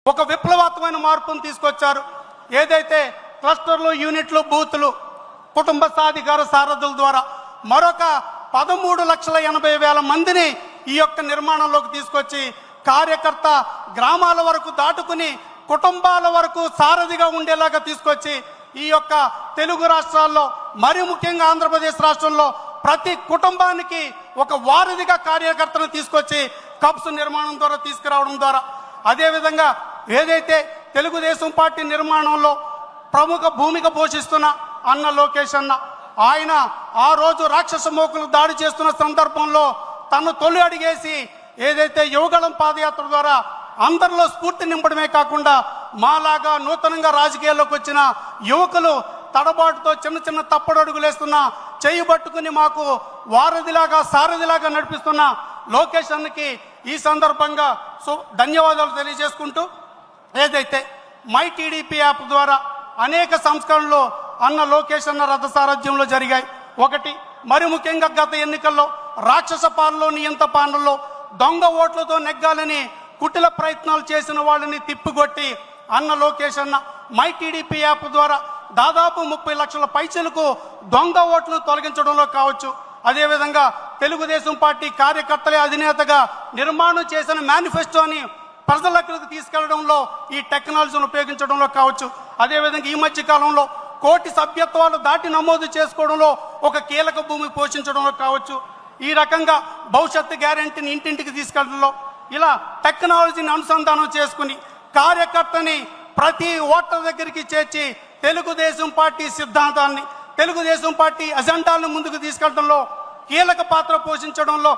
ఒక విప్లవాత్మకమైన మార్పును తీసుకొచ్చారు. ఏదైతే క్లస్టర్లు, యూనిట్లు, బూతులు, కుటుంబ సాధికార సారథుల ద్వారా మరొక 13,80,000 మందిని ఈ యొక్క నిర్మాణంలోకి తీసుకొచ్చి కార్యకర్త గ్రామాల వరకు దాటుకుని కుటుంబాల వరకు సారథిగా ఉండేలాగా తీసుకొచ్చి ఈ యొక్క తెలుగు రాష్ట్రాల్లో మరి ముఖ్యంగా ఆంధ్రప్రదేశ్ రాష్ట్రంలో ప్రతి కుటుంబానికి ఒక వారధిగా కార్యకర్తను తీసుకొచ్చి కప్స్ నిర్మాణం ద్వారా తీసుకురావడం ద్వారా, అదేవిధంగా ఏదైతే తెలుగుదేశం పార్టీ నిర్మాణంలో ప్రముఖ భూమిక పోషిస్తున్న అన్న లోకేష్ అన్న, ఆయన ఆ రోజు రాక్షస మోకులు దాడి చేస్తున్న సందర్భంలో తను తొలి అడిగేసి ఏదైతే యువగళం పాదయాత్ర ద్వారా అందరిలో స్ఫూర్తి నింపడమే కాకుండా మాలాగా నూతనంగా రాజకీయాల్లోకి వచ్చిన యువకులు తడబాటుతో చిన్న చిన్న తప్పుడు అడుగులేస్తున్నా చేయి పట్టుకుని మాకు వారధిలాగా సారథిలాగా నడిపిస్తున్న లోకేష్ అన్నకి ఈ సందర్భంగా ధన్యవాదాలు తెలియజేసుకుంటూ, ఏదైతే మై టీడీపీ యాప్ ద్వారా అనేక సంస్కరణలు అన్న లోకేష్ అన్న రథ సారథ్యంలో జరిగాయి. ఒకటి, మరి ముఖ్యంగా గత ఎన్నికల్లో రాక్షస పాలనలో, నియంత పాలనలో దొంగ ఓట్లతో నెగ్గాలని కుటిల ప్రయత్నాలు చేసిన వాళ్ళని తిప్పికొట్టి అన్న లోకేష్ అన్న మై టీడీపీ యాప్ ద్వారా దాదాపు 30 లక్షల పైసలకు దొంగ ఓట్లను తొలగించడంలో కావచ్చు, అదేవిధంగా తెలుగుదేశం పార్టీ కార్యకర్తలే అధినేతగా నిర్మాణం చేసిన మేనిఫెస్టోని ప్రజలకు తీసుకెళ్లడంలో ఈ టెక్నాలజీని ఉపయోగించడంలో కావచ్చు, అదేవిధంగా ఈ మధ్య కాలంలో 1 కోటి సభ్యత్వాలు దాటి నమోదు చేసుకోవడంలో ఒక కీలక భూమి పోషించడంలో కావచ్చు, ఈ రకంగా భవిష్యత్తు గ్యారెంటీని ఇంటింటికి తీసుకెళ్లడంలో ఇలా టెక్నాలజీని అనుసంధానం చేసుకుని కార్యకర్తని ప్రతి ఓటర్ దగ్గరికి చేర్చి తెలుగుదేశం పార్టీ సిద్ధాంతాన్ని, తెలుగుదేశం పార్టీ అజెండాలను ముందుకు తీసుకెళ్లడంలో కీలక పాత్ర పోషించడంలో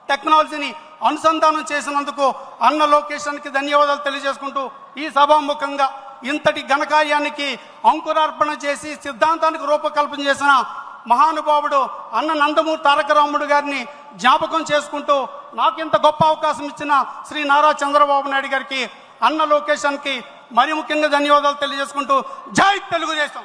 టెక్నాలజీని అనుసంధానం చేసినందుకు అన్న లోకేషన్కి ధన్యవాదాలు తెలియజేసుకుంటూ, ఈ సభాముఖంగా ఇంతటి ఘనకార్యానికి అంకురార్పణ చేసి సిద్ధాంతానికి రూపకల్పన చేసిన మహానుభావుడు అన్న నందమూరి తారక రాముడు గారిని జ్ఞాపకం చేసుకుంటూ, నాకు ఇంత గొప్ప అవకాశం ఇచ్చిన శ్రీ నారా చంద్రబాబు నాయుడు గారికి, అన్న లోకేషన్కి మరి ముఖ్యంగా ధన్యవాదాలు తెలియజేసుకుంటూ, జై తెలుగుదేశం.